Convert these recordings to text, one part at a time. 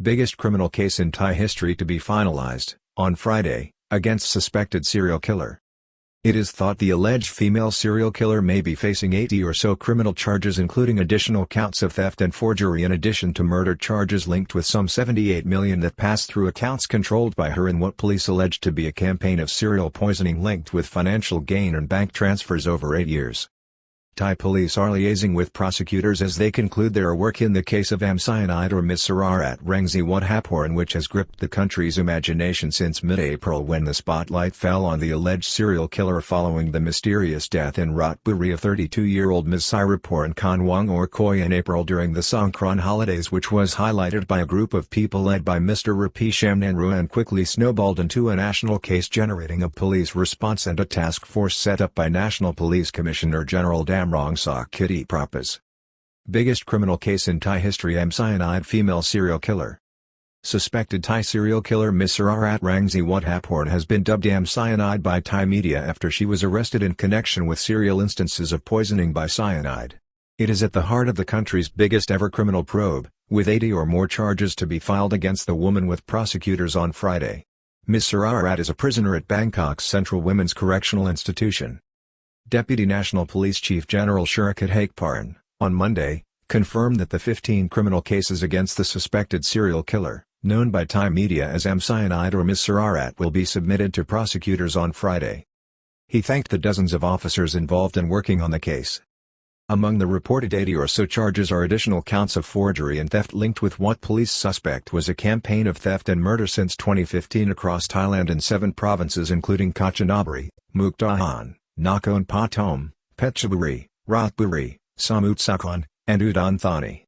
Biggest criminal case in Thai history to be finalized, on Friday, against suspected serial killer. It is thought the alleged female serial killer may be facing 80 or so criminal charges, including additional counts of theft and forgery, in addition to murder charges linked with some 78 million that passed through accounts controlled by her in what police allege to be a campaign of serial poisoning linked with financial gain and bank transfers over 8 years. Thai police are liaising with prosecutors as they conclude their work in the case of cyanide or Misrarat Rangsiwat, which has gripped the country's imagination since mid-April, when the spotlight fell on the alleged serial killer following the mysterious death in Ratburi of 32-year-old Ms. Siraporan Kanwang or Koi in April during the Songkran holidays, which was highlighted by a group of people led by Mr. Rapi Shamnanru and quickly snowballed into a national case, generating a police response and a task force set up by National Police Commissioner General Damrong Kitty Prapas. Biggest criminal case in Thai history: cyanide female serial killer. Suspected Thai serial killer Misrarat Rangsiwat has been dubbed cyanide by Thai media after she was arrested in connection with serial instances of poisoning by cyanide. It is at the heart of the country's biggest ever criminal probe, with 80 or more charges to be filed against the woman with prosecutors on Friday. Misrarat is a prisoner at Bangkok's Central Women's Correctional Institution. Deputy National Police Chief General Shurikat Hakparn, on Monday, confirmed that the 15 criminal cases against the suspected serial killer, known by Thai media as cyanide or Misrarat, will be submitted to prosecutors on Friday. He thanked the dozens of officers involved in working on the case. Among the reported 80 or so charges are additional counts of forgery and theft linked with what police suspect was a campaign of theft and murder since 2015 across Thailand in 7 provinces including Kanchanaburi, Mukdahan, Nakhon Pathom, Phetchaburi, Ratburi, Samut Sakhon, and Udon Thani.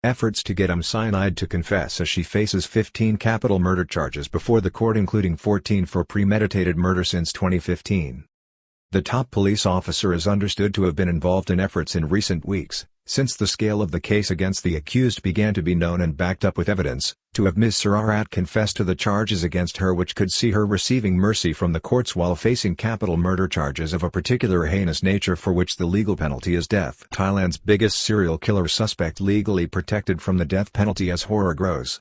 Efforts to get cyanide to confess, as she faces 15 capital murder charges before the court, including 14 for premeditated murder since 2015. The top police officer is understood to have been involved in efforts in recent weeks, since the scale of the case against the accused began to be known and backed up with evidence, to have Misrarat confessed to the charges against her, which could see her receiving mercy from the courts while facing capital murder charges of a particular heinous nature for which the legal penalty is death. Thailand's biggest serial killer suspect legally protected from the death penalty as horror grows.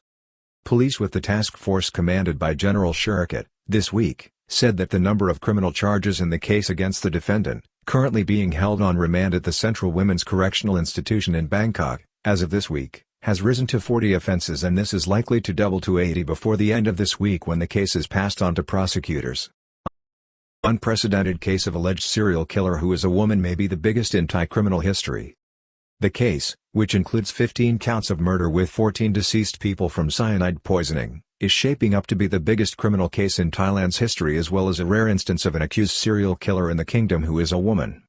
Police, with the task force commanded by General Shurikat, this week, said that the number of criminal charges in the case against the defendant, currently being held on remand at the Central Women's Correctional Institution in Bangkok, as of this week, has risen to 40 offences, and this is likely to double to 80 before the end of this week when the case is passed on to prosecutors. Unprecedented case of alleged serial killer who is a woman may be the biggest in Thai criminal history. The case, which includes 15 counts of murder with 14 deceased people from cyanide poisoning, is shaping up to be the biggest criminal case in Thailand's history, as well as a rare instance of an accused serial killer in the kingdom who is a woman.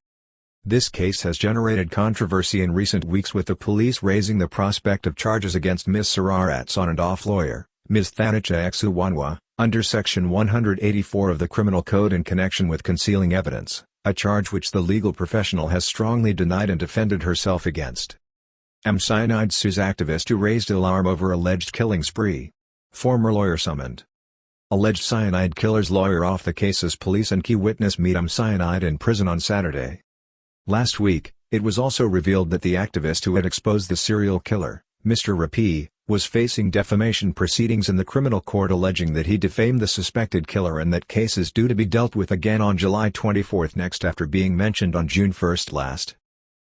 This case has generated controversy in recent weeks, with the police raising the prospect of charges against Ms. Sararat's on-and-off lawyer, Ms. Thanicha Exuwanwa, under Section 184 of the Criminal Code in connection with concealing evidence, a charge which the legal professional has strongly denied and defended herself against. Cyanide sues activist who raised alarm over alleged killing spree. Former lawyer summoned. Alleged cyanide killer's lawyer off the case as police and key witness meet cyanide in prison on Saturday. Last week, it was also revealed that the activist who had exposed the serial killer, Mr. Rapi, was facing defamation proceedings in the criminal court, alleging that he defamed the suspected killer, and that case is due to be dealt with again on July 24 next, after being mentioned on June 1 last.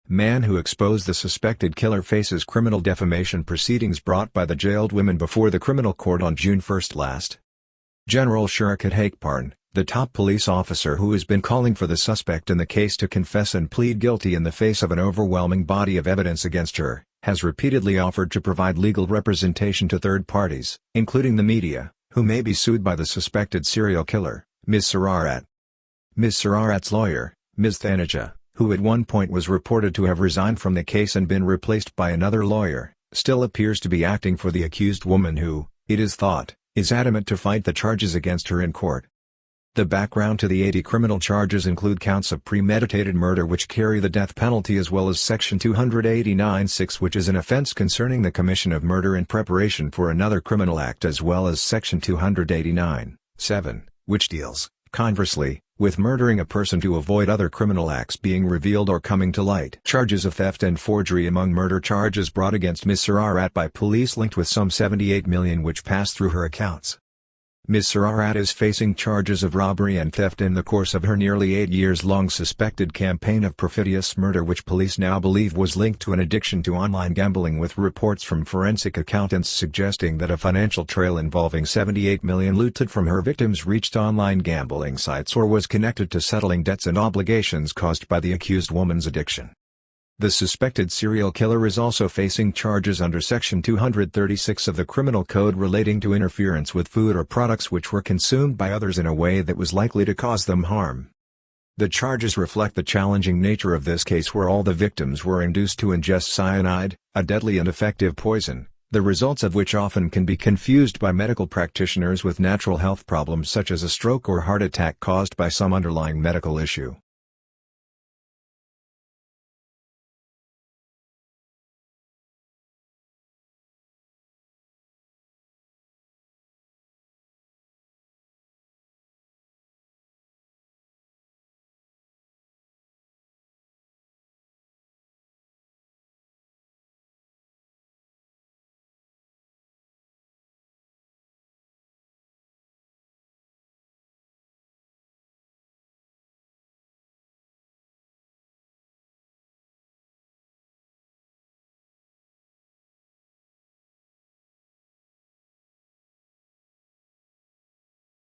Man who exposed the suspected killer faces criminal defamation proceedings brought by the jailed women before the criminal court on June 1 last. General Shurikat Hakparn, the top police officer who has been calling for the suspect in the case to confess and plead guilty in the face of an overwhelming body of evidence against her, has repeatedly offered to provide legal representation to third parties, including the media, who may be sued by the suspected serial killer, Ms. Sararat. Ms. Sararat's lawyer, Ms. Thanicha, who at one point was reported to have resigned from the case and been replaced by another lawyer, still appears to be acting for the accused woman who, it is thought, is adamant to fight the charges against her in court. The background to the 80 criminal charges include counts of premeditated murder which carry the death penalty, as well as Section 289(6), which is an offence concerning the commission of murder in preparation for another criminal act, as well as Section 289(7), which deals, Conversely, with murdering a person to avoid other criminal acts being revealed or coming to light. Charges of theft and forgery among murder charges brought against Ms. Sararat by police linked with some 78 million which passed through her accounts. Ms. Sararat is facing charges of robbery and theft in the course of her nearly 8 years-long suspected campaign of perfidious murder which police now believe was linked to an addiction to online gambling, with reports from forensic accountants suggesting that a financial trail involving 78 million looted from her victims reached online gambling sites or was connected to settling debts and obligations caused by the accused woman's addiction. The suspected serial killer is also facing charges under Section 236 of the Criminal Code relating to interference with food or products which were consumed by others in a way that was likely to cause them harm. The charges reflect the challenging nature of this case, where all the victims were induced to ingest cyanide, a deadly and effective poison, the results of which often can be confused by medical practitioners with natural health problems such as a stroke or heart attack caused by some underlying medical issue.